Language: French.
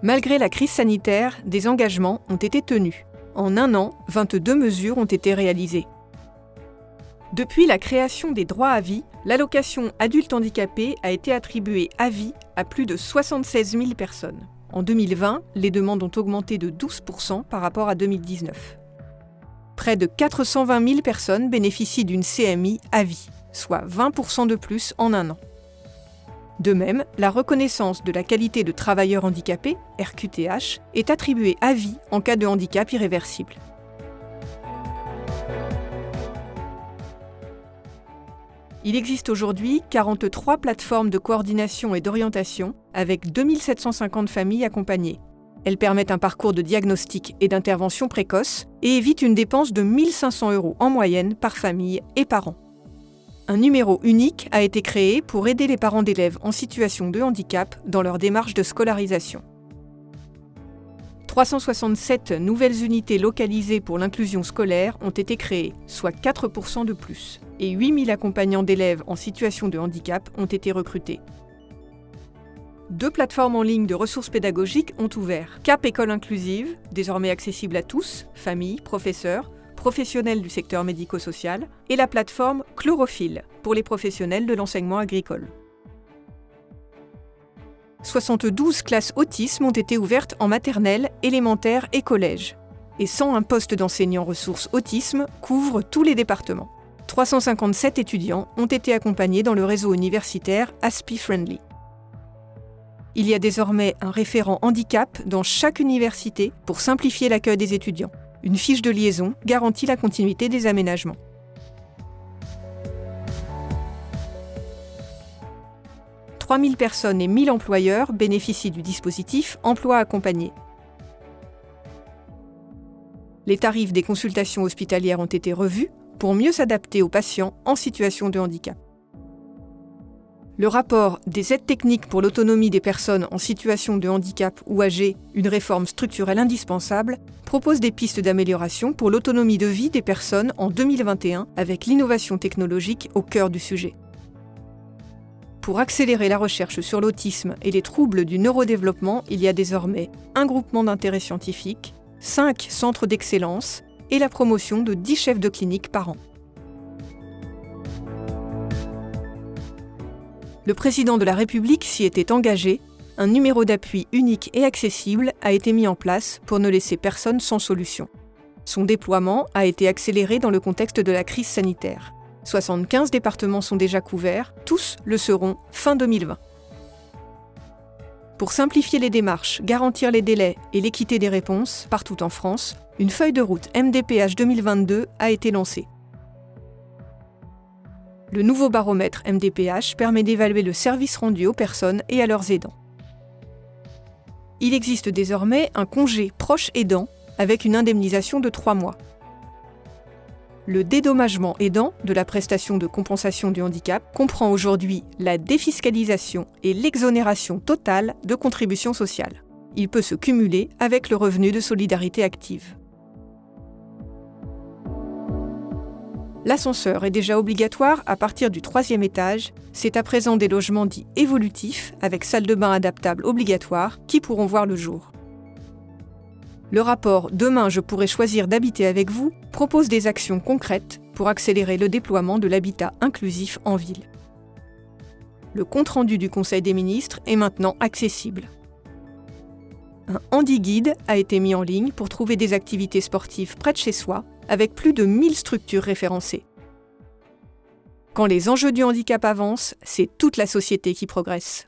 Malgré la crise sanitaire, des engagements ont été tenus. En un an, 22 mesures ont été réalisées. Depuis la création des droits à vie, l'allocation adulte handicapé a été attribuée à vie à plus de 76 000 personnes. En 2020, les demandes ont augmenté de 12% par rapport à 2019. Près de 420 000 personnes bénéficient d'une CMI à vie, soit 20% de plus en un an. De même, la reconnaissance de la qualité de travailleur handicapé, RQTH, est attribuée à vie en cas de handicap irréversible. Il existe aujourd'hui 43 plateformes de coordination et d'orientation avec 2750 familles accompagnées. Elles permettent un parcours de diagnostic et d'intervention précoce et évitent une dépense de 1 500 € en moyenne par famille et par an. Un numéro unique a été créé pour aider les parents d'élèves en situation de handicap dans leur démarche de scolarisation. 367 nouvelles unités localisées pour l'inclusion scolaire ont été créées, soit 4% de plus, et 8 000 accompagnants d'élèves en situation de handicap ont été recrutés. 2 plateformes en ligne de ressources pédagogiques ont ouvert. CAP École Inclusive, désormais accessible à tous, familles, professeurs, professionnels du secteur médico-social, et la plateforme Chlorophylle, pour les professionnels de l'enseignement agricole. 72 classes autisme ont été ouvertes en maternelle, élémentaire et collège. Et 101 postes d'enseignants ressources autisme couvrent tous les départements. 357 étudiants ont été accompagnés dans le réseau universitaire Aspi Friendly. Il y a désormais un référent handicap dans chaque université pour simplifier l'accueil des étudiants. Une fiche de liaison garantit la continuité des aménagements. « 3 000 personnes et 1 000 employeurs bénéficient du dispositif Emploi accompagné. Les tarifs des consultations hospitalières ont été revus pour mieux s'adapter aux patients en situation de handicap. Le rapport des aides techniques pour l'autonomie des personnes en situation de handicap ou âgées, une réforme structurelle indispensable, propose des pistes d'amélioration pour l'autonomie de vie des personnes en 2021 avec l'innovation technologique au cœur du sujet. Pour accélérer la recherche sur l'autisme et les troubles du neurodéveloppement, il y a désormais un groupement d'intérêt scientifique, 5 centres d'excellence et la promotion de 10 chefs de clinique par an. Le président de la République s'y était engagé, un numéro d'appui unique et accessible a été mis en place pour ne laisser personne sans solution. Son déploiement a été accéléré dans le contexte de la crise sanitaire. 75 départements sont déjà couverts, tous le seront fin 2020. Pour simplifier les démarches, garantir les délais et l'équité des réponses, partout en France, une feuille de route MDPH 2022 a été lancée. Le nouveau baromètre MDPH permet d'évaluer le service rendu aux personnes et à leurs aidants. Il existe désormais un congé proche aidant avec une indemnisation de 3 mois. Le dédommagement aidant de la prestation de compensation du handicap comprend aujourd'hui la défiscalisation et l'exonération totale de contributions sociales. Il peut se cumuler avec le revenu de solidarité active. L'ascenseur est déjà obligatoire à partir du 3e étage. C'est à présent des logements dits évolutifs, avec salle de bain adaptable obligatoire, qui pourront voir le jour. Le rapport « Demain, je pourrai choisir d'habiter avec vous » propose des actions concrètes pour accélérer le déploiement de l'habitat inclusif en ville. Le compte-rendu du Conseil des ministres est maintenant accessible. Un handi-guide a été mis en ligne pour trouver des activités sportives près de chez soi, avec plus de 1000 structures référencées. Quand les enjeux du handicap avancent, c'est toute la société qui progresse.